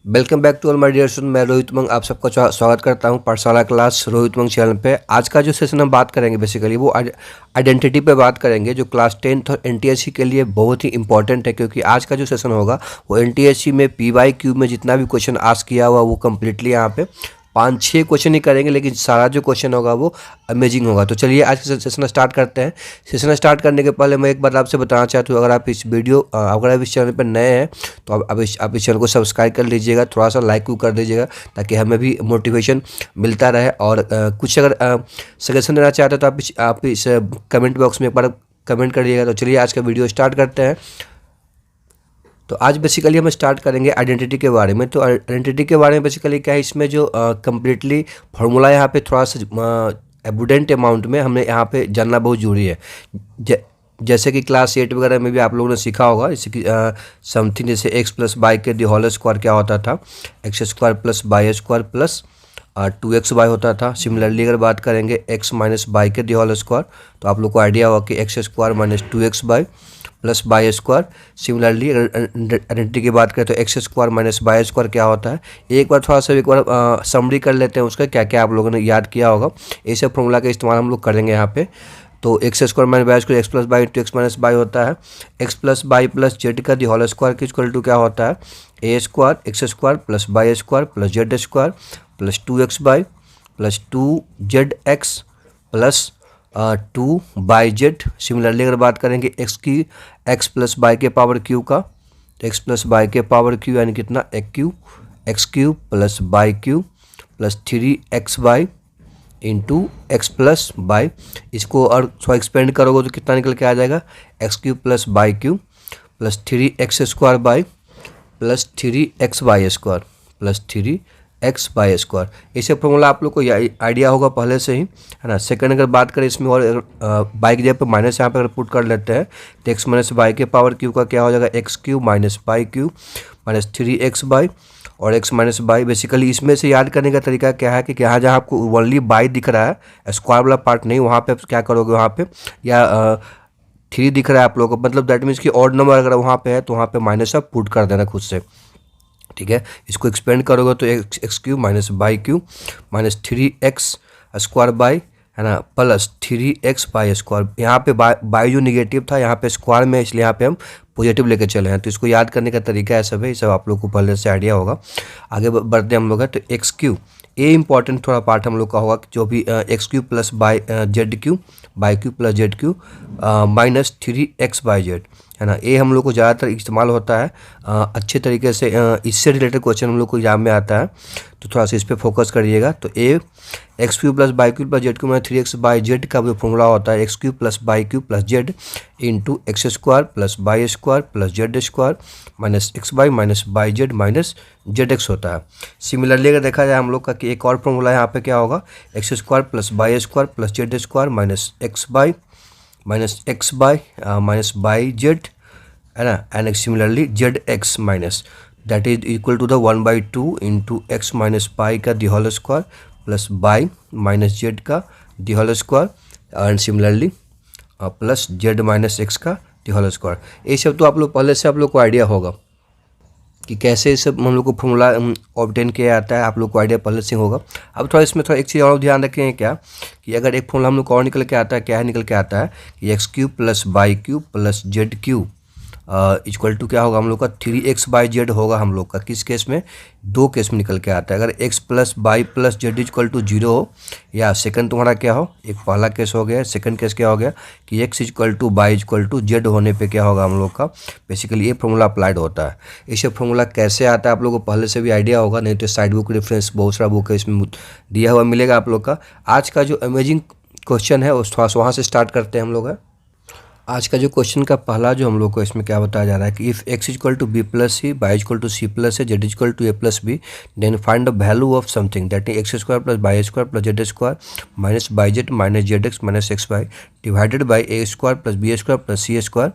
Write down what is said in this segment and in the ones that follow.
Welcome back to all my dear student. मैं रोहित उमंग आप सबका स्वागत करता हूं पाठशाला क्लास रोहित उमंग चैनल पे। आज का जो सेशन हम बात करेंगे बेसिकली वो आइडेंटिटी पे बात करेंगे, जो क्लास 10th और एनटीएससी के लिए बहुत ही इंपॉर्टेंट है, क्योंकि आज का जो सेशन होगा वो एनटीएससी में पीवाईक्यू में जितना भी क्वेश्चन आस्क किया हुआ वो कम्प्लीटली यहाँ पे 5-6 क्वेश्चन ही करेंगे, लेकिन सारा जो क्वेश्चन होगा वो अमेजिंग होगा। तो चलिए आज का सेशन स्टार्ट करते हैं। सेशन स्टार्ट करने के पहले मैं एक बात आपसे बताना चाहता हूँ, अगर आप इस चैनल पर नए हैं तो आप इस चैनल को सब्सक्राइब कर लीजिएगा, थोड़ा सा लाइक कर दीजिएगा ताकि हमें भी मोटिवेशन मिलता रहे। और कुछ अगर सजेशन देना चाहते हैं तो आप इस कमेंट बॉक्स में एक बार कमेंट करिएगा। तो चलिए आज का वीडियो स्टार्ट करते हैं। तो आज बेसिकली हम स्टार्ट करेंगे आइडेंटिटी के बारे में। तो आइडेंटिटी के बारे में बेसिकली क्या है, इसमें जो कम्प्लीटली फार्मूला यहाँ पे थोड़ा सा एबुडेंट अमाउंट में हमने यहाँ पे जानना बहुत जरूरी है। जैसे कि क्लास 8 वगैरह में भी आप लोगों ने सीखा होगा, जैसे कि समथिंग जैसे एक्स प्लस बाई के दी होल स्क्वायर क्या होता था, x square plus y square plus 2xy होता था। सिमिलरली अगर बात करेंगे एक्स माइनस बाई के दी होल स्क्वायर, तो आप लोग को आइडिया होगा कि x square minus 2xy plus y square. Similarly अगर आइडेंटिटी की बात करें तो x square minus y square क्या होता है, एक बार थोड़ा सा एक बार समरी कर लेते हैं उसका, क्या क्या आप लोगों ने याद किया होगा। ऐसे फॉर्मूला का इस्तेमाल हम लोग करेंगे यहाँ पे। तो x square minus y square x plus y into x minus y होता है। X plus y plus z का दी होल स्क्वायर की इक्वल टू क्या होता है, a square x square plus y square plus z square plus 2xy plus 2zx plus 2yz। Similarly अगर बात करेंगे एक्स प्लस बाई के पावर क्यू का, तो एक्स प्लस बाई के पावर क्यू यानी कितना x Q plus y Q plus 3xy into x plus by. इसको और थोड़ा एक्सपेंड करोगे तो कितना निकल के आ जाएगा, x Q plus y Q plus 3x square by plus 3xy square plus 3xy square. इसे फॉर्मूला आप लोग को आइडिया होगा पहले से ही, है ना। सेकंड अगर बात करें इसमें और बाई की जगह पर माइनस यहाँ पर अगर पुट कर लेते हैं तो एक्स माइनस बाई के पावर क्यू का क्या हो जाएगा, x q minus by Q minus 3xy और एक्स माइनस बाई। बेसिकली इसमें से याद करने का तरीका क्या है कि यहाँ जहाँ आपको ओनली बाई दिख रहा है, स्क्वायर वाला पार्ट नहीं, वहाँ पे क्या करोगे, वहाँ पे या 3 दिख रहा है आप लोगों को, मतलब दैट मीन्स कि ऑड नंबर अगर वहाँ पे है तो वहाँ पे माइनस आप पुट कर देना खुद से, ठीक है। इसको एक्सपेंड करोगे तो x q minus by Q minus 3x square by, है ना, प्लस 3xy स्क्वायर। यहाँ पे बाई जो निगेटिव था यहाँ पे स्क्वायर में, इसलिए यहाँ पे हम पॉजिटिव लेके चले हैं। तो इसको याद करने का तरीका है सब है, ये सब आप लोग को पहले से आइडिया होगा। आगे बढ़ते हम लोग है तो एक्स क्यू, ये इंपॉर्टेंट थोड़ा पार्ट हम लोग का होगा, जो भी x Q plus z Q by Q plus z cube minus 3xyz, है ना। ये हम लोग को ज़्यादातर इस्तेमाल होता है अच्छे तरीके से, इससे रिलेटेड क्वेश्चन हम लोग को एग्जाम में आता है, तो थोड़ा सा इस पर फोकस करिएगा। तो a x Q plus y Q plus z cube minus 3xyz का जो फॉर्मूला होता है x Q plus y Q plus z into x square plus y square plus z square minus x y minus y z minus z x होता है। Similarly अगर देखा जाए हम लोग का कि एक और फॉर्मूला यहाँ पे क्या होगा, x square plus y square plus z square minus x y minus y z, है ना, and similarly z x minus that is equal to the 1/2 into x minus y का the whole square plus y minus z का the whole square and similarly plus z minus x का the whole square. ये सब तो आप लोग पहले से आप लोग को आइडिया होगा कि कैसे सब हम लोग को फॉर्मूला ऑब्टेन किया जाता है, आप लोग को आइडिया पहले से होगा। अब थोड़ा इसमें थोड़ा एक चीज़ और ध्यान रखें क्या, कि अगर एक फॉर्मूला हम लोग को और निकल के आता है, क्या है निकल के आता है कि x Q plus y Q plus z q equal to क्या होगा हम लोग का 3xyz होगा हम लोग का। किस केस में, 2 केस में निकल के आता है। अगर x plus y plus z equal to 0 हो, या सेकंड तुम्हारा क्या हो, एक पहला केस हो गया, सेकंड केस क्या हो गया कि x equal to y equal to z होने पे क्या होगा हम लोग का, बेसिकली ये फॉर्मूला अप्लाइड होता है। इसे फॉर्मूला कैसे आता है आप लोगों को पहले से भी आइडिया होगा, नहीं तो साइड बुक रेफरेंस बहुत सारा बुक है इसमें दिया हुआ मिलेगा आप लोग का। आज का जो अमेजिंग क्वेश्चन है उस थोड़ा सा वहाँ से स्टार्ट करते हैं हम लोग। आज का जो क्वेश्चन का पहला जो हम लोग को इसमें क्या बताया जा रहा है कि if x equal to b plus c, y equal to c plus है, z equal to a plus b, then find the value of something that is x square plus y square plus z square minus y z minus z x minus x y divided by a square plus b square plus c square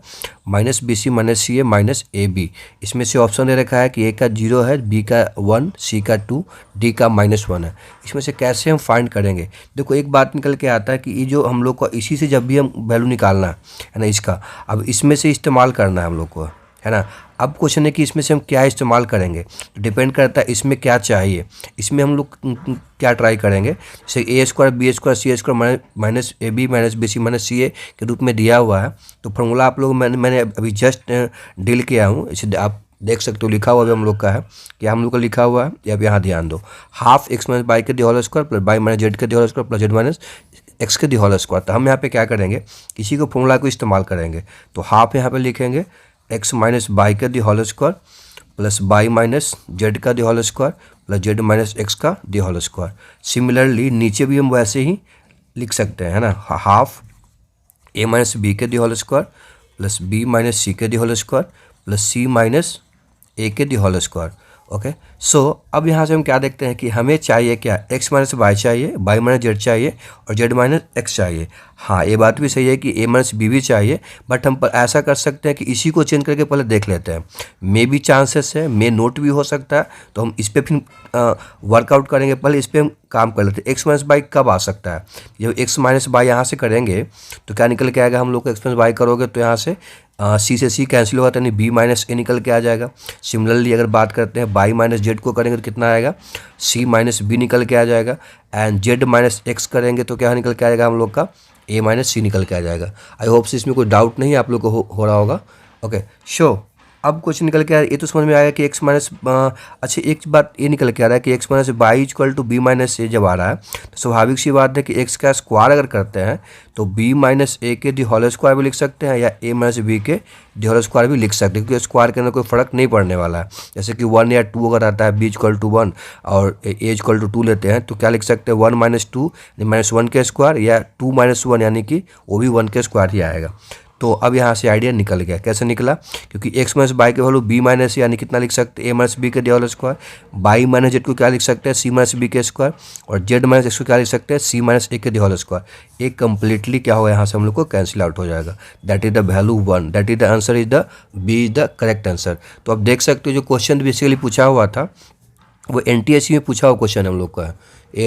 minus b c minus c a minus a b. इसमें से option दे रखा है कि ए का 0 है, B का 1, सी का 2, D का -1 है। इसमें से कैसे हम फाइंड करेंगे, देखो एक बात निकल के आता है कि ये जो हम लोग को इसी से जब भी हम वैल्यू निकालना है ना इसका, अब इसमें से इस्तेमाल करना है हम लोग को, है ना। अब क्वेश्चन है कि इसमें से हम क्या इस्तेमाल करेंगे, तो डिपेंड करता है इसमें क्या चाहिए। इसमें हम लोग क्या ट्राई करेंगे, जैसे a square b square c square minus a b minus b c minus c a के रूप में दिया हुआ है। तो फॉर्मूला आप लोग मैंने अभी जस्ट डील किया हूँ, इसे आप देख सकते हो, लिखा हुआ भी हम लोग का है, क्या हम लोग का लिखा हुआ है, या अब यहाँ ध्यान दो, हाफ एक्स माइनस बाई के the whole square plus y minus z के the whole square plus z minus x के दी होल स्क्वायर। तो हम यहाँ पे क्या करेंगे, इसी को फॉर्मूला को इस्तेमाल करेंगे। तो हाफ यहाँ पे लिखेंगे एक्स माइनस बाई का the whole square plus y minus z का the whole square plus z minus x का दी होल स्क्वायर। सिमिलरली नीचे भी हम वैसे ही लिख सकते हैं, है ना, हाफ ए माइनस बी के the whole square plus b minus c के the whole square plus c minus a के the whole square. Okay, so अब यहाँ से हम क्या देखते हैं कि हमें चाहिए क्या, एक्स माइनस वाई चाहिए, वाई माइनस जेड चाहिए और जेड माइनस एक्स चाहिए। हाँ, ये बात भी सही है कि ए माइनस बी भी चाहिए, बट हम ऐसा कर सकते हैं कि इसी को चेंज करके पहले देख लेते हैं। मे भी चांसेस है, मे नोट भी हो सकता है, तो हम इस पर फिर वर्कआउट करेंगे। पहले इस पर हम काम कर लेते हैं। एक्स माइनस बाई कब आ सकता है, जब एक्स माइनस बाई यहाँ से करेंगे तो क्या निकल के आएगा, हम लोग को एक्स माइनस बाई करोगे तो यहाँ से सी से सी कैंसिल होगा, तो यानी बी माइनस ए निकल के आ जाएगा। सिमिलरली अगर बात करते हैं बाई माइनस जेड को करेंगे तो कितना आएगा, सी माइनस बी निकल के आ जाएगा। एंड जेड माइनस एक्स करेंगे तो क्या निकल के आएगा हम लोग का, ए माइनस सी निकल के आ जाएगा। आई होप से इसमें कोई डाउट नहीं आप लोग को हो रहा होगा। ओके, शो अब कुछ निकल के आ रहा है, ये तो समझ में आएगा कि एक्स माइनस, अच्छा एक बात ये निकल के आ रहा है कि x minus y equal to b minus a जब आ रहा है तो स्वाभाविक सी बात है कि एक्स का स्क्वायर अगर करते हैं तो बी माइनस ए के दी होल स्क्वायर भी लिख सकते हैं या ए माइनस बी के दी होल स्क्वायर भी लिख सकते हैं, क्योंकि स्क्वायर के अंदर कोई फर्क नहीं पड़ने वाला है। जैसे कि 1 या 2 अगर आता है, बी इक्वल टू 1 और ए इक्वल टू 2 लेते हैं तो क्या लिख सकते हैं, 1 माइनस 2 माइनस 1 के स्क्वायर या 2 माइनस 1 यानी कि वो भी 1 के स्क्वायर ही आएगा। तो अब यहाँ से आइडिया निकल गया, कैसे निकला, क्योंकि एक्स माइनस बाई के वैल्यू बी माइनस यानी कितना लिख सकते हैं, ए माइनस बी के the whole square, y minus z को क्या लिख सकते हैं, सी माइनस बी के स्क्वायर, और जेड माइनस एक्स को क्या लिख सकते हैं, सी माइनस ए के दी होल स्क्वायर। एक कंप्लीटली क्या होगा, यहाँ से हम लोग को कैंसिल आउट हो जाएगा। That is the value 1, that is the answer is the B is the correct answer. तो अब देख सकते हो जो क्वेश्चन बेसिकली पूछा हुआ था वो एनटीएससी में पूछा हुआ क्वेश्चन हम लोग का है।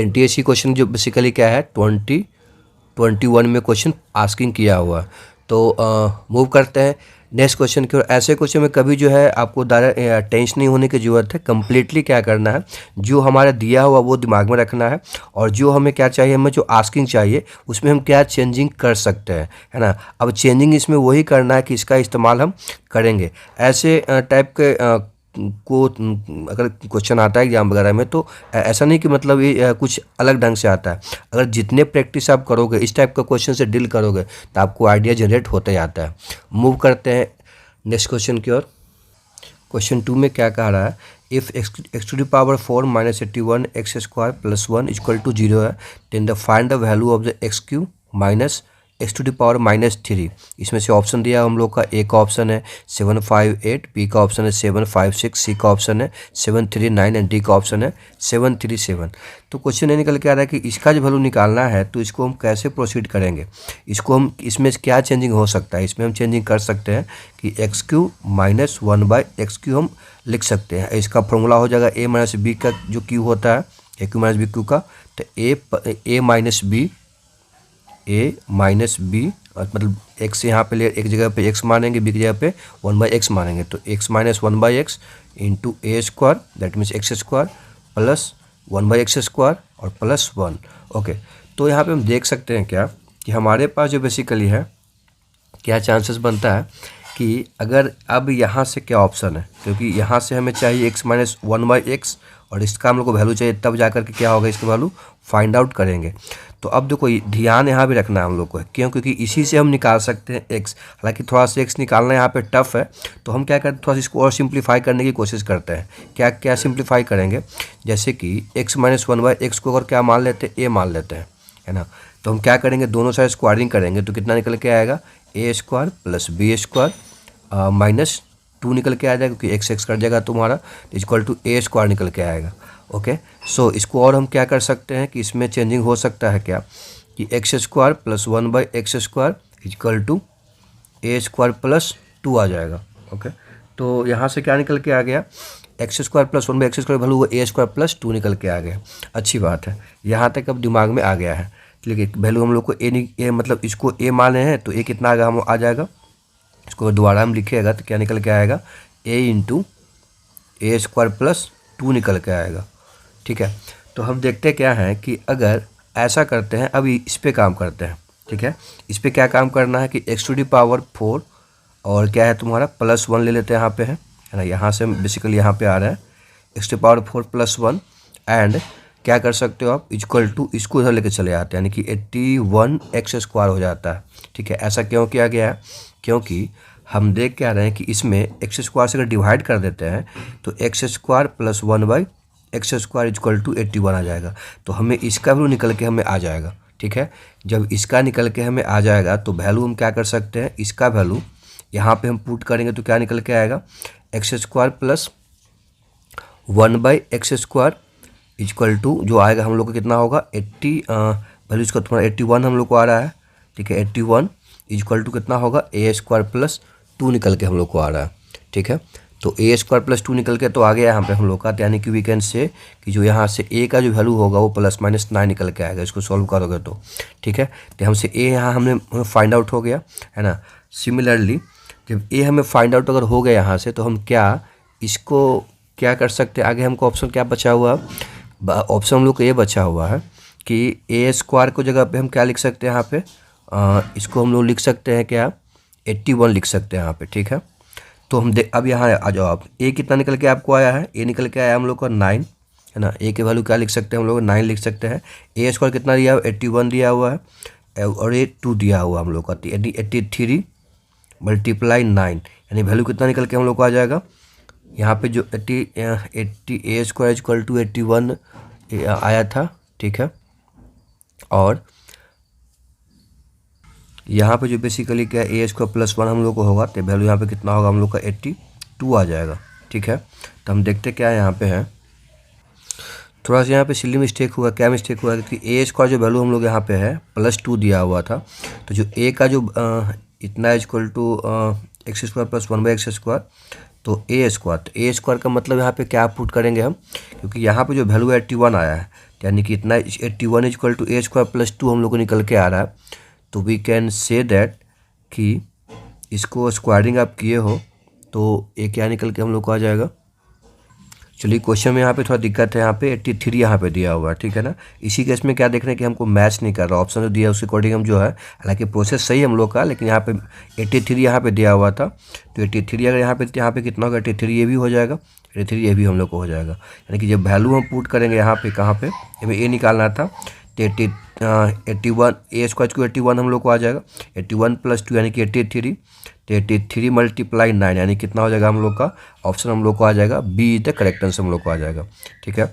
एनटीएससी क्वेश्चन जो बेसिकली क्या है 2021 में क्वेश्चन आस्किंग किया हुआ। तो मूव करते हैं नेक्स्ट क्वेश्चन की ओर। ऐसे क्वेश्चन में कभी जो है आपको ज़्यादा टेंशन नहीं होने की ज़रूरत है। कंप्लीटली क्या करना है, जो हमारा दिया हुआ वो दिमाग में रखना है, और जो हमें क्या चाहिए, हमें जो आस्किंग चाहिए उसमें हम क्या चेंजिंग कर सकते हैं, है ना। अब चेंजिंग इसमें वही करना है कि इसका इस्तेमाल हम करेंगे। ऐसे टाइप के को अगर क्वेश्चन आता है एग्जाम वगैरह में तो ऐसा नहीं कि मतलब ये कुछ अलग ढंग से आता है। अगर जितने प्रैक्टिस आप करोगे, इस टाइप का क्वेश्चन से डील करोगे तो आपको आइडिया जनरेट होते जाता है। मूव करते हैं नेक्स्ट क्वेश्चन की ओर। क्वेश्चन 2 में क्या कह रहा है, if x to the power 4 minus 81 x square plus 1 equal to 0 है, then the find the value of the x q minus x to the power minus 3। इसमें से ऑप्शन दिया हम लोग का, ए का ऑप्शन है 758, बी का ऑप्शन है 756, सी का ऑप्शन है 739 एंड डी का ऑप्शन है 737। तो क्वेश्चन ये निकल के आ रहा है कि इसका जो वैल्यू निकालना है तो इसको हम कैसे प्रोसीड करेंगे, इसको हम इसमें क्या चेंजिंग हो सकता है। इसमें हम चेंजिंग कर सकते हैं कि x q minus 1 by x Q हम लिख सकते हैं। इसका फॉर्मूला हो जाएगा ए माइनस बी का जो क्यू होता है, ए क्यू माइनस बी क्यू का, तो ए माइनस बी, ए माइनस बी, मतलब एक्स यहाँ पे ले, एक जगह पे एक्स मानेंगे, बी की जगह पे 1 बाई एक्स मानेंगे, तो x minus 1 by x into A square that means x square plus 1 by x square और प्लस 1। ओके, तो यहाँ पे हम देख सकते हैं क्या कि हमारे पास जो बेसिकली है क्या चांसेस बनता है कि अगर अब यहाँ से क्या ऑप्शन है, क्योंकि यहाँ से हमें चाहिए एक्स माइनस 1 बाई एक्स और इसका हम लोग को वैल्यू चाहिए, तब जा कर के क्या होगा इसकी वैल्यू फाइंड आउट करेंगे। तो अब देखो ध्यान यहाँ भी रखना है हम लोग को, क्यों, क्योंकि इसी से हम निकाल सकते हैं एक्स। हालांकि थोड़ा सा एक्स निकालना यहाँ पे टफ है, तो हम क्या करते हैं, थोड़ा सा इसको और सिंप्लीफाई करने की कोशिश करते हैं। क्या क्या सिंप्लीफाई करेंगे, जैसे कि एक्स माइनस 1 बाई एक्स को अगर क्या मान लेते हैं, ए मान लेते हैं, है ना। तो हम क्या करेंगे, दोनों साइड स्क्वायरिंग करेंगे तो कितना निकल के आएगा, a square plus b square minus 2 निकल के आ जाएगा, क्योंकि एक्स एक्स कट जाएगा तुम्हारा, इक्वल टू ए स्क्वायर निकल के आएगा। ओके, सो इसको और हम क्या कर सकते हैं कि इसमें चेंजिंग हो सकता है क्या, कि x square plus 1 by x square equal to a square plus 2 आ जाएगा। ओके, तो यहाँ से क्या निकल के आ गया, x square plus 1 by x square value वो ए स्क्वायर प्लस 2 निकल के आ गया। अच्छी बात है, यहाँ तक अब दिमाग में आ गया है। लेकिन वैल्यू हम लोग को ए मतलब इसको ए माने हैं तो ए कितना आ गया, हम आ जाएगा इसको दोबारा हम लिखिएगा तो क्या निकल के आएगा, a into A square plus 2 निकल के आएगा। ठीक है, तो हम देखते क्या है कि अगर ऐसा करते हैं, अभी इस पे काम करते हैं। ठीक है, इस पे क्या काम करना है कि x टू दी पावर 4 और क्या है तुम्हारा +1 ले लेते हैं, यहाँ पे है ना, यहाँ से बेसिकली यहाँ पे आ रहा है x टू पावर 4 +1 एंड क्या कर सकते हो आप, इक्वल टू इसको इधर लेके चले आते हैं, यानी कि 81x² हो जाता है। ठीक है, ऐसा क्यों किया गया है, क्योंकि हम देख क्या रहे हैं कि इसमें x² से अगर डिवाइड कर देते हैं तो x² + 1/x² इक्वल टू 81 आ जाएगा। तो हमें इसका वैल्यू निकल के हमें आ जाएगा। ठीक है, जब इसका निकल के हमें आ जाएगा तो वैल्यू हम क्या कर सकते हैं, इसका वैल्यू यहाँ पे हम पुट करेंगे तो क्या निकल के आएगा, x² + 1/x² इक्वल टू जो आएगा हम लोग को कितना होगा 80, वैल्यू इसका थोड़ा 81 हम लोग को आ रहा है। ठीक है, 81 इक्वल टू कितना होगा a² + 2 निकल के हम लोग को आ रहा है। ठीक है, तो a² + 2 निकल के तो आ गया यहाँ पे हम लोग का, यानी कि वी कैन से कि जो यहाँ से a का जो वैल्यू होगा वो ±9 निकल के आएगा, इसको सॉल्व करोगे तो। ठीक है, तो हमसे a यहाँ हमें फाइंड आउट हो गया है ना। सिमिलरली जब a हमें फाइंड आउट अगर हो गया यहाँ से, तो हम क्या इसको क्या कर सकते हैं, आगे हमको ऑप्शन क्या बचा हुआ, ऑप्शन हम लोग को ये बचा हुआ है कि a² को जगह पे हम क्या लिख सकते हैं यहाँ पे, इसको हम लोग लिख सकते हैं क्या 81 लिख सकते हैं यहाँ पे। ठीक है, तो हम अब यहाँ आ जाओ आप, a कितना निकल के आपको आया है, a निकल के आया हम लोग का 9 है ना। a के वैल्यू क्या लिख सकते हैं हम लोग 9 लिख सकते हैं। a² कितना दिया हुआ 81 दिया हुआ है और ये 2 दिया हुआ हम लोग का 83 × 9, यानी वैल्यू कितना निकल के हम लोग को आ जाएगा, यहाँ पे जो 80 a² इक्वल टू 81 आया था। ठीक है, और यहाँ पे जो बेसिकली क्या a² + 1 हम लोग को होगा, तो वैल्यू यहाँ पे कितना होगा हम लोग का 82 आ जाएगा। ठीक है, तो हम देखते क्या यहाँ पे है, थोड़ा सा यहाँ पे सिली मिस्टेक हुआ। क्या मिस्टेक हुआ कि a² जो वैल्यू हम लोग यहाँ पे है +2 दिया हुआ था, तो जो a का जो इतना इक्वल टू x² + 1/x², तो a² का मतलब यहाँ पे क्या पुट करेंगे हम, क्योंकि यहाँ पे जो वैल्यू 81 आया है, यानी कि इतना 81 इक्वल टू a² + 2 हम लोग को निकल के आ रहा है। तो वी कैन से दैट कि इसको स्क्वायरिंग आप किए हो तो ये क्या निकल के हम लोग को आ जाएगा। चलिए क्वेश्चन में यहाँ पे थोड़ा दिक्कत है, यहाँ पे 83 यहाँ पे दिया हुआ है। ठीक है ना, इसी केस में क्या देख रहे हैं कि हमको मैच नहीं कर रहा, ऑप्शन जो दिया है उसके अकॉर्डिंग हम जो है, हालांकि प्रोसेस सही हम लोग का, लेकिन यहाँ पे 83 यहाँ पे दिया हुआ था, तो 83 अगर यहाँ पे कितना होगा 83 ये भी हो जाएगा, 83 ये भी हम लोग को हो जाएगा। यानी कि जब वैल्यू हम पुट करेंगे यहाँ पे, कहाँ पे हमें ए निकालना था, तो 81 a² को 81 हम लोग को आ जाएगा, 81 + 2 यानी कि 83, तो 83 × 9 यानी कितना हो जाएगा हम लोग का, ऑप्शन हम लोग को आ जाएगा b is the correct answer हम लोग को आ जाएगा। ठीक है,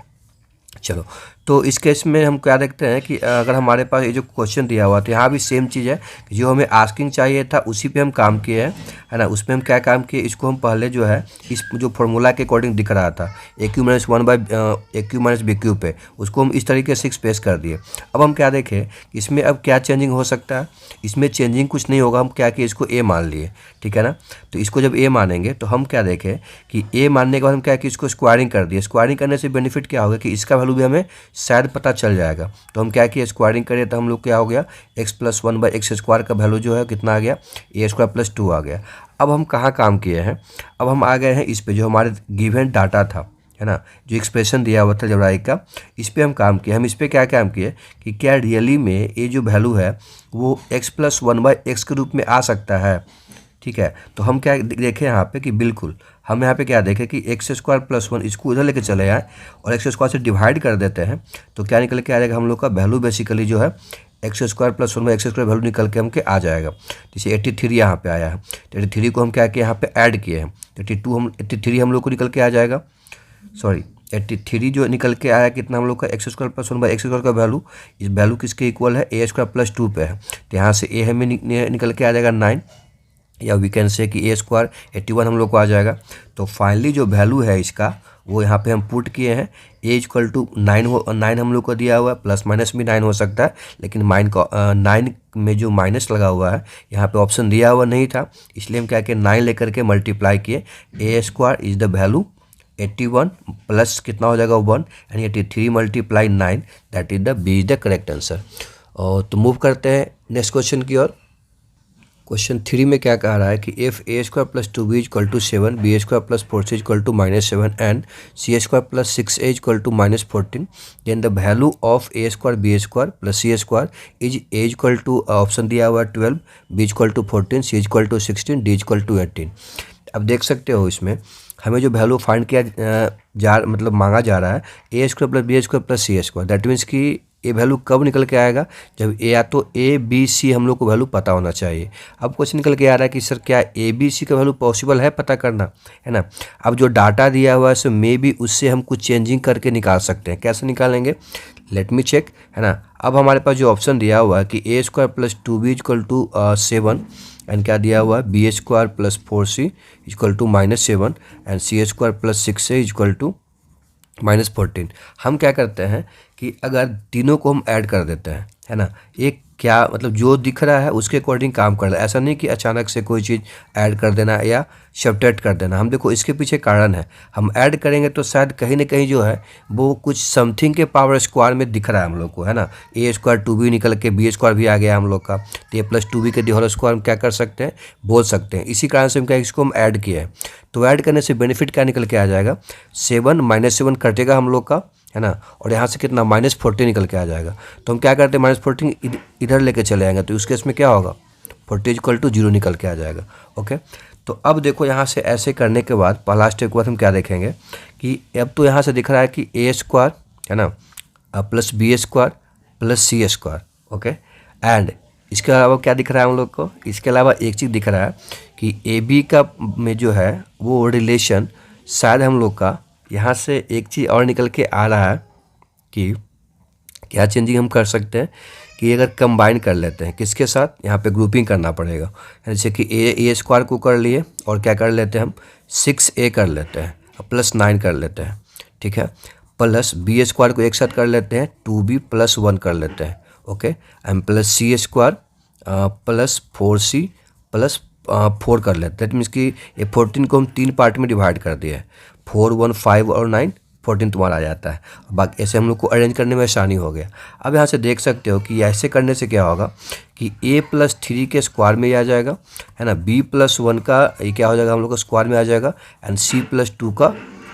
चलो तो इस केस में हम क्या देखते हैं कि अगर हमारे पास ये जो क्वेश्चन दिया हुआ था, यहाँ भी सेम चीज़ है कि जो हमें आस्किंग चाहिए था उसी पे हम काम किए हैं, है ना। उसमें हम क्या काम किए, इसको हम पहले जो है इस जो फॉर्मूला के अकॉर्डिंग दिख रहा था AQ - 1/AQ - BQ पे, उसको हम इस तरीके से एक्सप्रेस कर दिए। अब हम क्या देखें कि इसमें अब क्या चेंजिंग हो सकता है, इसमें चेंजिंग कुछ नहीं होगा, हम क्या किए इसको A मान लिए। ठीक है ना, तो इसको जब A मानेंगे तो हम क्या देखें कि A मानने के बाद हम क्या कि इसको स्क्वायरिंग कर दिए। स्क्वायरिंग करने से बेनिफिट क्या होगा कि इसका वैल्यू भी हमें शायद पता चल जाएगा। तो हम क्या किए स्क्वायरिंग करें तो हम लोग क्या हो गया x + 1/x² का वैल्यू जो है कितना आ गया a² + 2 आ गया। अब हम कहाँ काम किए हैं, अब हम आ गए हैं इस पे जो हमारे गिवन डाटा था, है ना, जो एक्सप्रेशन दिया हुआ था अलजेब्राइक का, इस पे हम काम किए। हम इस पे क्या काम किए कि क्या रियली में ये जो वैल्यू है वो x + 1/x के रूप में आ सकता है। ठीक है, तो हम क्या देखें यहाँ पे कि बिल्कुल हम यहाँ पे क्या देखें कि x² + 1 इसको इधर लेके चले आए और x² से डिवाइड कर देते हैं, तो क्या निकल के आ जाएगा हम लोग का वैल्यू बेसिकली जो है x² + 1/x² वैल्यू निकल के हमके आ जाएगा। जैसे 83 यहाँ पे आया है, तो 83 को हम क्या किए यहाँ पे ऐड किए हैं, 83 हम लोग को निकल के आ जाएगा, सॉरी 83 जो निकल के आया कितना हम लोग का x² + 1/x² का वैल्यू, इस वैल्यू किसके इक्वल है a² + 2 पे है, तो यहाँ से a हमें निकल के आ जाएगा 9, या वी कैन से कि a² 81 हम लोग को आ जाएगा। तो फाइनली जो वैल्यू है इसका वो यहाँ पे हम पुट किए हैं, a = 9 हम लोग को दिया हुआ है, प्लस माइनस भी 9 हो सकता है, लेकिन 9 में जो माइनस लगा हुआ है यहाँ पे ऑप्शन दिया हुआ नहीं था, इसलिए हम क्या किए 9 लेकर के मल्टीप्लाई किए, a² is the value 81 plus कितना हो जाएगा 1, यानी 83 × 9 that is the B is the correct answer. और तो मूव करते हैं नेक्स्ट क्वेश्चन की ओर। क्वेश्चन 3 में क्या कह रहा है कि if a square plus 2b equal to 7, b square plus 4c equal to -7 and c square plus 6a equal to -14, then the value of a square b square plus c square is a equal to option दिया हुआ है 12, b equal to 14, c equal to 16, d equal to 18। अब देख सकते हो इसमें हमें जो वैल्यू फाइंड किया मतलब मांगा जा रहा है a square plus b square plus c square. That means कि ये वैल्यू कब निकल के आएगा, जब या तो ए बी सी हम लोग को वैल्यू पता होना चाहिए। अब क्वेश्चन निकल के आ रहा है कि सर क्या ए बी सी का वैल्यू पॉसिबल है पता करना, है ना। अब जो डाटा दिया हुआ है सो मे बी उससे हम कुछ चेंजिंग करके निकाल सकते हैं। कैसे निकालेंगे, लेट मी चेक, है ना। अब हमारे पास जो ऑप्शन दिया हुआ है कि a square plus 2b equal to 7 and क्या दिया हुआ है b square plus 4c equal to -7 and c square plus 6a equal to -14। हम क्या करते हैं कि अगर तीनों को हम ऐड कर देते हैं, है ना, एक क्या मतलब जो दिख रहा है उसके अकॉर्डिंग काम कर रहा है। ऐसा नहीं कि अचानक से कोई चीज़ ऐड कर देना या सब्ट्रैक्ट कर देना। हम देखो इसके पीछे कारण है, हम ऐड करेंगे तो शायद कहीं ना कहीं जो है वो कुछ समथिंग के पावर स्क्वायर में दिख रहा है हम लोग को, है ना। ए स्क्वायर 2b निकल के बी स्क्वायर भी आ गया हम लोग का, तो ए प्लस 2b के होल स्क्वायर हम क्या कर सकते हैं बोल सकते हैं। इसी कारण से हम क्या इसको हम ऐड किए हैं। तो ऐड करने से बेनिफिट क्या निकल के आ जाएगा, 7 -7 कटेगा हम लोग का, है ना, और यहाँ से कितना -14 निकल के आ जाएगा। तो हम क्या करते हैं -14 इधर लेके चले आएंगे, तो उस केस में क्या होगा 40 इक्वल टू 0 निकल के आ जाएगा। ओके, तो अब देखो यहाँ से ऐसे करने के बाद पहला स्टेप के बाद हम क्या देखेंगे कि अब तो यहाँ से दिख रहा है कि ए स्क्वायर, है ना, plus b square plus c square. Okay, and इसके अलावा क्या दिख रहा है हम लोग को, इसके अलावा एक चीज़ दिख रहा है कि ए बी का में जो है वो रिलेशन शायद हम लोग का यहाँ से एक चीज़ और निकल के आ रहा है कि क्या चेंजिंग हम कर सकते हैं कि अगर कंबाइन कर लेते हैं किसके साथ, यहाँ पे ग्रुपिंग करना पड़ेगा। जैसे कि ए स्क्वायर को कर लिए और क्या कर लेते हैं हम 6a कर लेते हैं प्लस 9 कर लेते हैं, ठीक है, प्लस बी स्क्वायर को एक साथ कर लेते हैं 2b प्लस 1 कर लेते हैं। Okay, and plus c square plus 4c plus 4 कर लेते हैं। दैट मीन्स कि ये 14 को हम 3 पार्ट में डिवाइड कर दिए हैं, 4, 1, 5 और 9, 14 तुम्हारा आ जाता है। बाकी ऐसे हम लोग को अरेंज करने में आसानी हो गया। अब यहाँ से देख सकते हो कि ऐसे करने से क्या होगा कि a प्लस 3 के स्क्वायर में ही आ जाएगा, है ना, b प्लस 1 का ये क्या हो जाएगा हम लोग का स्क्वायर में आ जाएगा, एंड c प्लस 2 का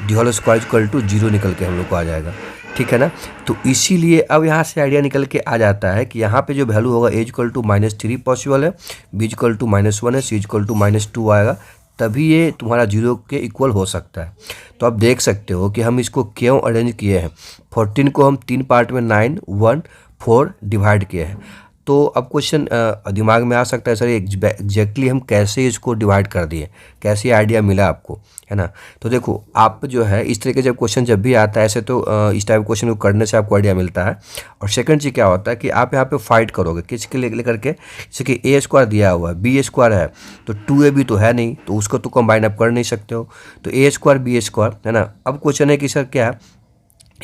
होल स्क्वायर इक्वल टू 0 निकल के हम लोग को आ जाएगा, ठीक है ना। तो इसीलिए अब यहाँ से आइडिया निकल के आ जाता है कि यहाँ पे जो वैल्यू होगा a इक्वल टू -3 पॉसिबल है, b इक्वल टू -1 है, c इक्वल टू -2 आएगा, तभी ये तुम्हारा 0 के इक्वल हो सकता है। तो आप देख सकते हो कि हम इसको क्यों अरेंज किए हैं। 14 को हम 3 पार्ट में 9, 1, 4 डिवाइड किए हैं। तो अब क्वेश्चन दिमाग में आ सकता है सर एग्जैक्टली हम कैसे इसको डिवाइड कर दिए, कैसे आइडिया मिला आपको, है ना। तो देखो आप जो है इस तरीके जब क्वेश्चन जब भी आता है ऐसे तो इस टाइप क्वेश्चन को करने से आपको आइडिया मिलता है। और सेकंड चीज़ क्या होता है कि आप यहाँ पे फाइट करोगे किसके लेकर के, जैसे कि ए स्क्वायर दिया हुआ है, बी स्क्वायर है, तो 2ab तो है नहीं, तो उसको तो कंबाइन आप कर नहीं सकते हो, तो ए स्क्वायर बी स्क्वायर, है ना। अब क्वेश्चन है कि सर क्या है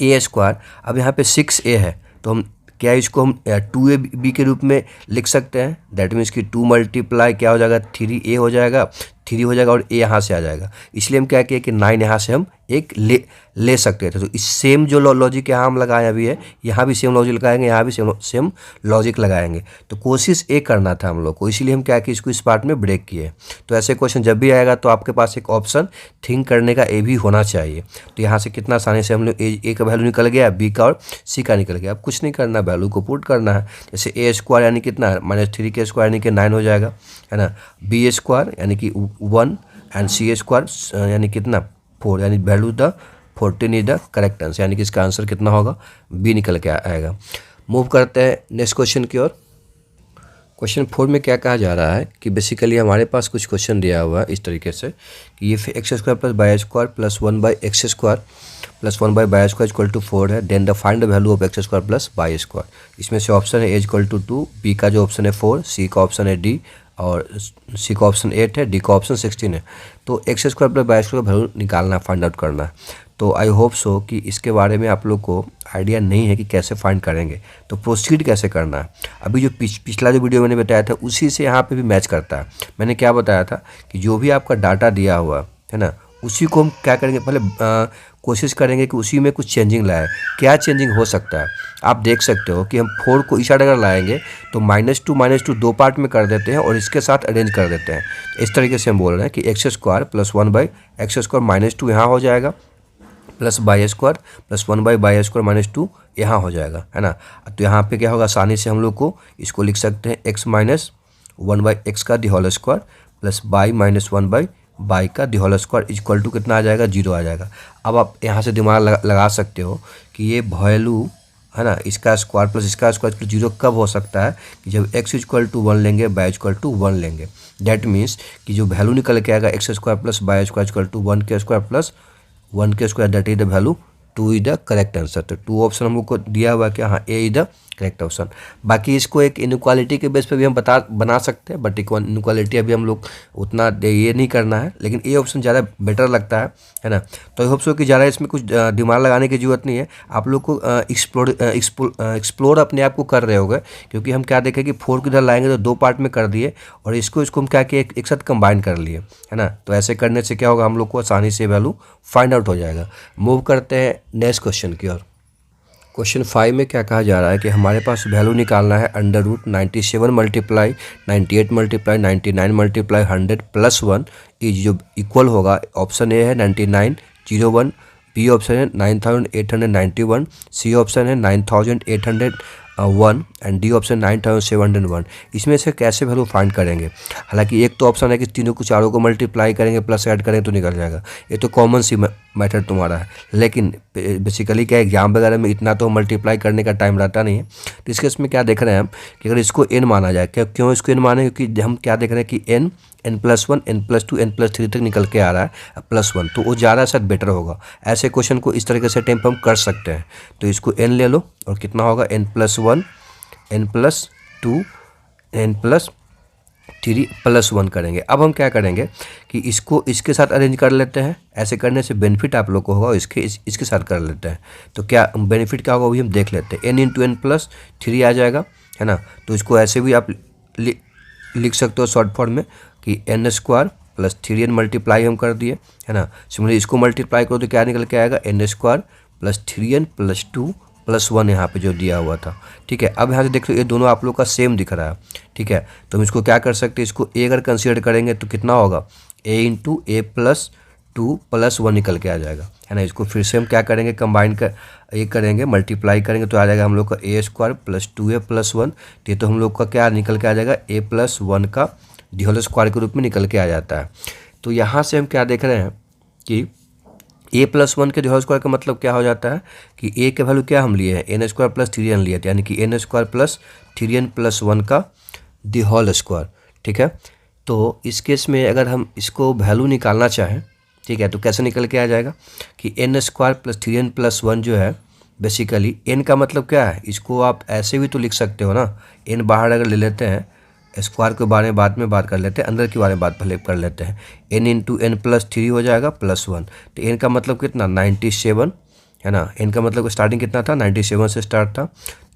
ए स्क्वायर, अब यहाँ पे 6a है, तो हम क्या इसको हम 2ab के रूप में लिख सकते हैं। दैट मीन्स कि 2 मल्टीप्लाई क्या हो जाएगा 3a हो जाएगा, 3 हो जाएगा और a यहाँ से आ जाएगा। इसलिए हम क्या किए कि 9 यहाँ से हम एक ले सकते थे। तो इस सेम जो लॉजिक यहाँ हम लगाए अभी है, यहाँ भी सेम लॉजिक लगाएंगे, यहाँ भी सेम लॉजिक लगाएंगे। तो कोशिश एक करना था हम लोग को, इसीलिए हम क्या कि इसको इस पार्ट में ब्रेक किए। तो ऐसे क्वेश्चन जब भी आएगा तो आपके पास एक ऑप्शन थिंक करने का ए भी होना चाहिए। तो यहाँ से कितना आसानी से हम लोग ए का वैल्यू निकल गया, बी का और सी का निकल गया। अब कुछ नहीं करना, वैल्यू को पुट करना है। जैसे ए स्क्वायर यानी कितना -3 के स्क्वायर यानी कि 9 हो जाएगा, है ना, बी स्क्वायर यानी कि 1 एंड सी स्क्वायर यानी कितना 4, यानी value the 14 is the correct answer, यानी कि इसका आंसर कितना होगा बी निकल के आएगा। मूव करते हैं नेक्स्ट क्वेश्चन की ओर। क्वेश्चन 4 में क्या कहा जा रहा है कि बेसिकली हमारे पास कुछ क्वेश्चन दिया हुआ है इस तरीके से कि ये x square plus y square plus 1/x square plus 1/y square equal to 4 है। Then the find the value of x square plus y square. इसमें से ऑप्शन है a इक्वल टू 2, बी का जो ऑप्शन है 4, सी का ऑप्शन है D, और सी का ऑप्शन 8 है, डी का ऑप्शन 16 है। तो x square plus y square का वैल्यू निकालना, फाइंड आउट करना है। तो आई होप सो कि इसके बारे में आप लोग को आइडिया नहीं है कि कैसे फाइंड करेंगे, तो प्रोसीड कैसे करना है। अभी जो पिछला जो वीडियो मैंने बताया था उसी से यहाँ पे भी मैच करता है। मैंने क्या बताया था कि जो भी आपका डाटा दिया हुआ है ना, उसी को हम क्या करेंगे, पहले कोशिश करेंगे कि उसी में कुछ चेंजिंग लाए। क्या चेंजिंग हो सकता है? आप देख सकते हो कि हम 4 को इस साइड अगर लाएंगे तो -2 दो पार्ट में कर देते हैं और इसके साथ अरेंज कर देते हैं। इस तरीके से हम बोल रहे हैं कि एक्स स्क्वायर प्लस 1/x² -2 यहाँ हो जाएगा, प्लस बाई स्क्वायर प्लस 1/बाई स्क्वायर -2 यहाँ हो जाएगा, है ना। तो यहाँ पे क्या होगा, आसानी से हम लोग को इसको लिख सकते हैं x माइनस 1/x का the whole square plus y minus 1/बाई का the whole square equal to कितना आ जाएगा, 0 आ जाएगा। अब आप यहाँ से दिमाग लगा सकते हो कि ये वैल्यू है ना, इसका स्क्वायर प्लस इसका स्क्वायर 0 कब हो सकता है कि जब x इक्वल टू 1 लेंगे, बाई इक्वल टू 1 लेंगे। डैट मीन्स कि जो वैल्यू निकल के आएगा x square plus y square equal to 1 के स्क्वायर प्लस 1 के square, that is the value 2 is the correct answer. तो 2 ऑप्शन हम लोग को दिया हुआ है कि हाँ ए इज द करेक्ट ऑप्शन। बाकी इसको एक इनक्वालिटी के बेस पे भी हम बना सकते हैं, बट इनक्वालिटी अभी हम लोग उतना ये नहीं करना है, लेकिन ए ऑप्शन ज़्यादा बेटर लगता है ना। तो आई होप सो कि ज़्यादा इसमें कुछ दिमाग लगाने की जरूरत नहीं है, आप लोग को एक्सप्लोर अपने आप को कर रहे होगे, क्योंकि हम क्या देखें कि 4 को इधर लाएंगे तो 2 पार्ट में कर दिए और इसको हम क्या किए, एक साथ कंबाइन कर लिए, है ना। तो ऐसे करने से क्या होगा, हम लोग को आसानी से वैल्यू फाइंड आउट हो जाएगा। मूव करते हैं नेक्स्ट क्वेश्चन की ओर। क्वेश्चन 5 में क्या कहा जा रहा है कि हमारे पास वैल्यू निकालना है √97 multiply 98 multiply 99 multiply 100 plus 1 is जो इक्वल होगा। ऑप्शन ए है 9901, बी ऑप्शन है 9891, सी ऑप्शन है 9801 एंड डी ऑप्शन 9701। इसमें से कैसे वैल्यू फाइंड करेंगे? हालांकि एक तो ऑप्शन है कि तीनों को चारों को मल्टीप्लाई करेंगे प्लस ऐड करेंगे तो निकल जाएगा, ये तो कॉमन सी मेथड तुम्हारा है। लेकिन बेसिकली क्या एग्जाम वगैरह में इतना तो मल्टीप्लाई करने का टाइम रहता नहीं है, तो इसके इसमें क्या देख रहे हैं हम कि अगर इसको n माना जाए, क्यों इसको n माने, क्योंकि हम क्या देख रहे हैं कि n+1 n+2 n+3 तक निकल के आ रहा है +1, तो वो ज़्यादा शायद बेटर होगा। ऐसे क्वेश्चन को इस तरीके से अटेम्प्ट हम कर सकते हैं। तो इसको n ले लो और कितना होगा, n+1 n+2 n+3 प्लस 1 करेंगे। अब हम क्या करेंगे कि इसको इसके साथ अरेंज कर लेते हैं। ऐसे करने से बेनिफिट आप लोग को होगा, इसके साथ कर लेते हैं। तो क्या बेनिफिट क्या होगा, वही हम देख लेते हैं। n × n+3 आ जाएगा, है ना। तो इसको ऐसे भी आप लिख सकते हो शॉर्ट फॉर्म में कि n² प्लस 3n मल्टीप्लाई हम कर दिए, है ना। सिमिलरली इसको मल्टीप्लाई करो तो क्या निकल के आएगा, n² plus 3n plus 2 plus 1 यहाँ पे जो दिया हुआ था, ठीक है। अब यहाँ से देख लो ये दोनों आप लोग का सेम दिख रहा है, ठीक है। तो हम इसको क्या कर सकते हैं, इसको a अगर कंसीडर करेंगे तो कितना होगा, a × a+2 प्लस 1 निकल के आ जाएगा, है ना। इसको फिर से हम क्या करेंगे, कंबाइन कर ये करेंगे, मल्टीप्लाई करेंगे तो आ जाएगा हम लोग का a² प्लस 2a प्लस 1। ये तो हम लोग का क्या निकल के आ जाएगा, a+1 का दी होल स्क्वायर के रूप में निकल के आ जाता है। तो यहाँ से हम क्या देख रहे हैं कि a+1 के दी होल स्क्वायर का मतलब क्या हो जाता है कि a के वैल्यू क्या हम लिए हैं, n² प्लस 3n लिए थे, यानी कि n² प्लस 3n प्लस 1 का दी होल स्क्वायर, ठीक है। तो इस केस में अगर हम इसको वैल्यू निकालना चाहें, ठीक है, तो कैसे निकल के आ जाएगा कि n² प्लस 3n प्लस 1 जो है, बेसिकली n का मतलब क्या है, इसको आप ऐसे भी तो लिख सकते हो ना। n बाहर अगर ले लेते हैं, स्क्वायर के बारे में बाद में बात कर लेते हैं, अंदर के बारे में बात पहले कर लेते हैं। n × n+3 हो जाएगा प्लस 1, तो n का मतलब कितना, 97, है ना। n का मतलब स्टार्टिंग कितना था, 97 से स्टार्ट था,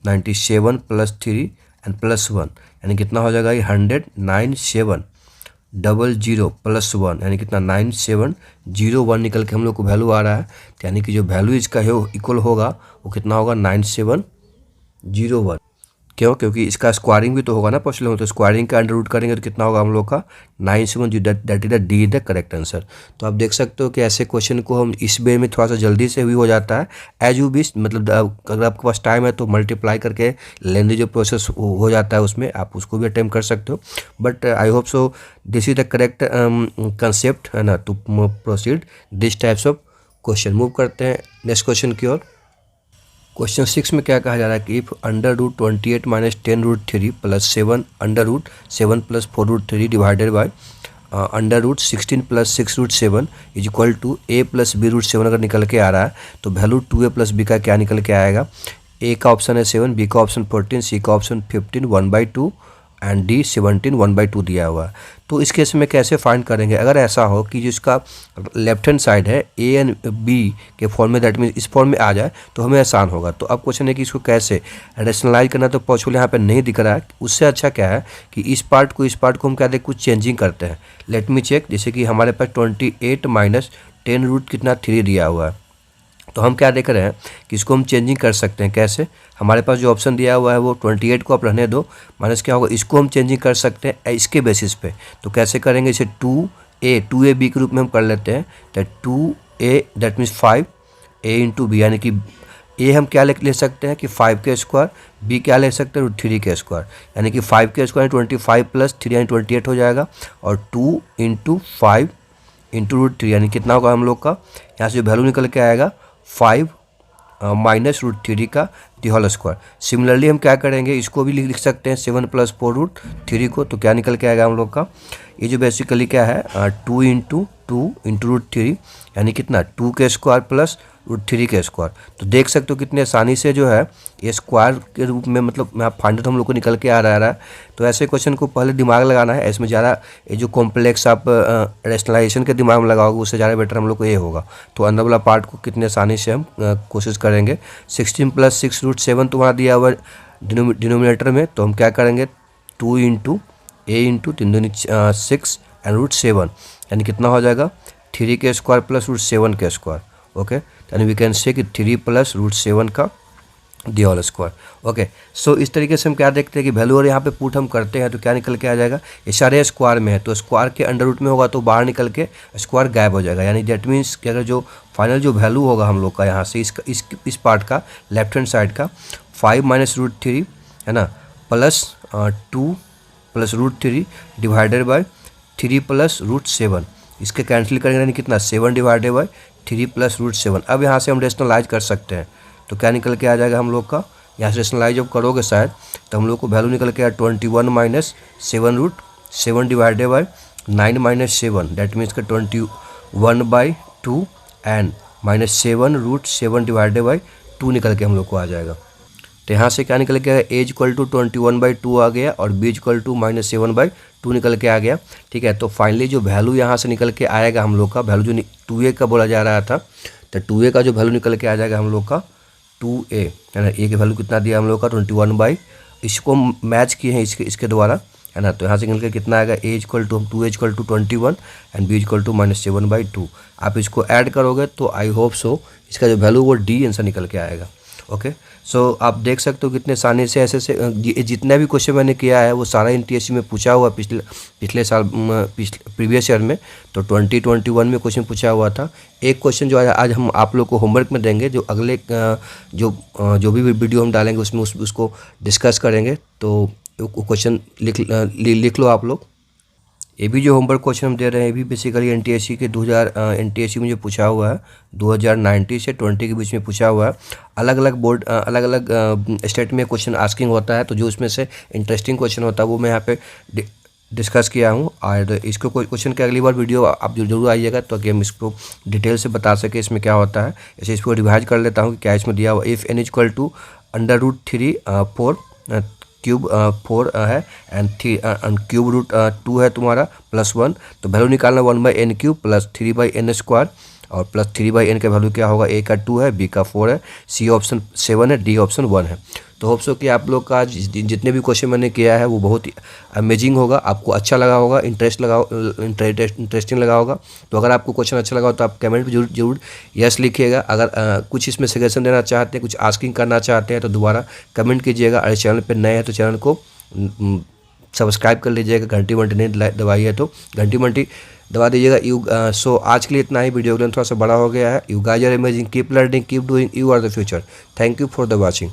97 प्लस 3 एंड प्लस 1 यानी कितना हो जाएगा, ये 100 9700 प्लस 1 यानी कितना, 9701 निकल के हम लोग को वैल्यू आ रहा है। तो यानी कि जो वैल्यू इसका है इक्वल होगा वो कितना होगा, 9701। क्यों, क्योंकि इसका स्क्वायरिंग भी तो होगा ना पॉसिबल, तो स्क्वायरिंग का अंडर रूट करेंगे तो कितना होगा हम लोग का, 97, that is the D the correct answer. तो आप देख सकते हो कि ऐसे क्वेश्चन को हम इस वे में थोड़ा सा जल्दी से भी हो जाता है, एज यू विश, मतलब अगर आपके पास टाइम है तो मल्टीप्लाई करके लेंदी जो प्रोसेस हो जाता है उसमें आप उसको भी अटेम्प्ट कर सकते हो। But I hope so this is the correct concept, है ना, to proceed this types of question. Move करते हैं नेक्स्ट क्वेश्चन की ओर। क्वेश्चन 6 में क्या कहा जा रहा है कि if √28 minus 10√3 plus 7 √7 plus 4√3 divided by √16 plus 6√7 is equal to a plus b√7 अगर निकल के आ रहा है तो वैल्यू 2a प्लस b का क्या निकल के आएगा। a का ऑप्शन है 7, b का ऑप्शन 14, c का ऑप्शन 15 1/2 एंड डी 17 1/2 दिया हुआ है। तो इस केस में कैसे फाइंड करेंगे, अगर ऐसा हो कि जिसका लेफ्ट हैंड साइड है ए एंड बी के फॉर्म में, दैट मीन इस फॉर्म में आ जाए तो हमें आसान होगा। तो अब क्वेश्चन है कि इसको कैसे रेशनलाइज करना, तो पॉसिबल यहाँ पे नहीं दिख रहा है। उससे अच्छा क्या है कि इस पार्ट को हम क्या दें, कुछ चेंजिंग करते हैं। लेट मी चेक, जैसे कि हमारे पास 28 माइनस 10 रूट कितना 3 दिया हुआ है, तो हम क्या देख रहे हैं कि इसको हम चेंजिंग कर सकते हैं। कैसे? हमारे पास जो ऑप्शन दिया हुआ है वो 28 को आप रहने दो, माइनस क्या होगा, इसको हम चेंजिंग कर सकते हैं इसके बेसिस पे। तो कैसे करेंगे? इसे 2ab के रूप में हम कर लेते हैं। तो 2a that means 5a into B, यानी कि ए हम क्या ले सकते हैं कि 5 के स्क्वायर, बी क्या ले सकते हैं 3 के स्क्वायर, यानी कि 5 के स्क्वायर 25 प्लस 3 यानी 28 हो जाएगा। और 2 इंटू 5 इंटू √3 यानी कितना होगा हम लोग का, यहाँ से जो वैल्यू निकल के आएगा 5 माइनस √3 का दी होल स्क्वायर। सिमिलरली हम क्या करेंगे, इसको भी लिख सकते हैं 7 प्लस 4 √3 को। तो क्या निकल के आएगा हम लोग का, ये जो बेसिकली क्या है 2 इंटू √3 यानी कितना 2 के स्क्वायर प्लस √3 के स्क्वायर। तो देख सकते हो कितने आसानी से जो है ये स्क्वायर के रूप में, मतलब यहाँ फाइंड तो हम लोग को निकल के आ रहा है। तो ऐसे क्वेश्चन को पहले दिमाग लगाना है, इसमें ज़्यादा ये जो कॉम्प्लेक्स आप रेशनलाइजेशन के दिमाग में लगाओगे उससे ज़्यादा बेटर हम लोग को ये होगा। तो अंदर वाला पार्ट को कितने आसानी से हम कोशिश करेंगे। 16 प्लस 6 √7 तुम्हारा दिया हुआ डिनोमिनेटर में, तो हम क्या करेंगे 2 इंटू ए इंटू 3 दूनी 6 एंड √7 यानी कितना हो जाएगा 3 के स्क्वायर प्लस √7 के स्क्वायर। ओके, यानी वी कैन से कि 3 प्लस √7 का दी होल स्क्वायर। ओके, सो इस तरीके से हम क्या देखते हैं कि वैल्यू और यहाँ पे पुट हम करते हैं तो क्या निकल के आ जाएगा, ये सारे स्क्वायर में है तो स्क्वायर के अंडर रूट में होगा तो बाहर निकल के स्क्वायर गायब हो जाएगा। यानी डेट मीन्स कि अगर जो फाइनल जो वैल्यू होगा हम लोग का यहाँ से इस पार्ट का लेफ्ट हैंड साइड का 5 माइनस √3 है ना, plus 2 plus √3 divided by 3 plus √7, इसके कैंसिल करेंगे यानी कितना 7 डिवाइडेड बाय 3 प्लस √7। अब यहाँ से हम रेशनलाइज कर सकते हैं तो क्या निकल के आ जाएगा हम लोग का, यहाँ से रेशनलाइज जब करोगे शायद तो हम लोग को वैल्यू निकल के आया 21 minus 7 divided by 9 minus 7 that means का 21/2 एंड माइनस 7 डिवाइडेड बाय 2 निकल के हम लोग को आ जाएगा। तो यहाँ से क्या निकल के आया, ए इक्वल टू 21/2 आ गया और बी इक्वल टू माइनस 7/2 निकल के आ गया। ठीक है, तो फाइनली जो वैल्यू यहाँ से निकल के आएगा हम लोग का वैल्यू जो 2a का बोला जा रहा था, तो 2a का जो वैल्यू निकल के आ जाएगा हम लोग का 2a है ना, ए की वैल्यू कितना दिया हम लोग का 21 इसको मैच किए हैं इसके द्वारा है ना। तो यहाँ से निकल के कितना आएगा, a equal to 2a equal to 21 and b equal to minus 7/2। आप इसको ऐड करोगे तो आई होप सो इसका जो वैल्यू वो डी आंसर निकल के आएगा। ओके, सो आप देख सकते हो कितने आसानी से ऐसे जितने भी क्वेश्चन मैंने किया है वो सारा NTSC में पूछा हुआ पिछले साल प्रीवियस ईयर में। तो 2021 में क्वेश्चन पूछा हुआ था। एक क्वेश्चन जो आज हम आप लोग को होमवर्क में देंगे, जो अगले जो भी वीडियो हम डालेंगे उसमें उसको डिस्कस करेंगे। तो क्वेश्चन लिख लो आप लोग। ये भी जो होमवर्क क्वेश्चन हम दे रहे हैं ये भी बेसिकली NTSC के NTSC में जो पूछा हुआ है 2019 से 20 के बीच में पूछा हुआ है। अलग अलग बोर्ड अलग अलग स्टेट में क्वेश्चन आस्किंग होता है, तो जो उसमें से इंटरेस्टिंग क्वेश्चन होता है वो मैं यहाँ पे डिस्कस किया हूँ। और इसको कोई क्वेश्चन की अगली बार वीडियो आप जरूर आइएगा तो कि हम इसको डिटेल से बता सके इसमें क्या होता है। ऐसे इसको रिवाइज कर लेता हूँ कि क्या इसमें दिया हुआ, if n equal to √3 4 cube 4 है एंड क्यूब √2 है तुम्हारा +1, तो वैल्यू निकालना 1/n³ प्लस 3/n स्क्वायर और प्लस 3/n का वैल्यू क्या होगा, ए का 2 है, बी का 4 है, सी ऑप्शन 7 है, डी ऑप्शन 1 है। तो होप सो कि आप लोग का जितने भी क्वेश्चन मैंने किया है वो बहुत ही अमेजिंग होगा, आपको अच्छा लगा होगा, इंटरेस्टिंग लगा होगा। तो अगर आपको क्वेश्चन अच्छा लगा हो तो आप कमेंट में जरूर यस लिखिएगा। अगर कुछ इसमें सजेशन देना चाहते हैं, कुछ आस्किंग करना चाहते हैं तो दोबारा कमेंट कीजिएगा। अगर चैनल पर नए हैं तो चैनल को सब्सक्राइब कर लीजिएगा, घंटी वंटी नहीं दबाई है तो घंटी वंटी दबा दीजिएगा। सो आज के लिए इतना ही, वीडियो थोड़ा सा बड़ा हो गया है। You guys are amazing, keep learning, keep doing, you are the future. Thank you for the watching.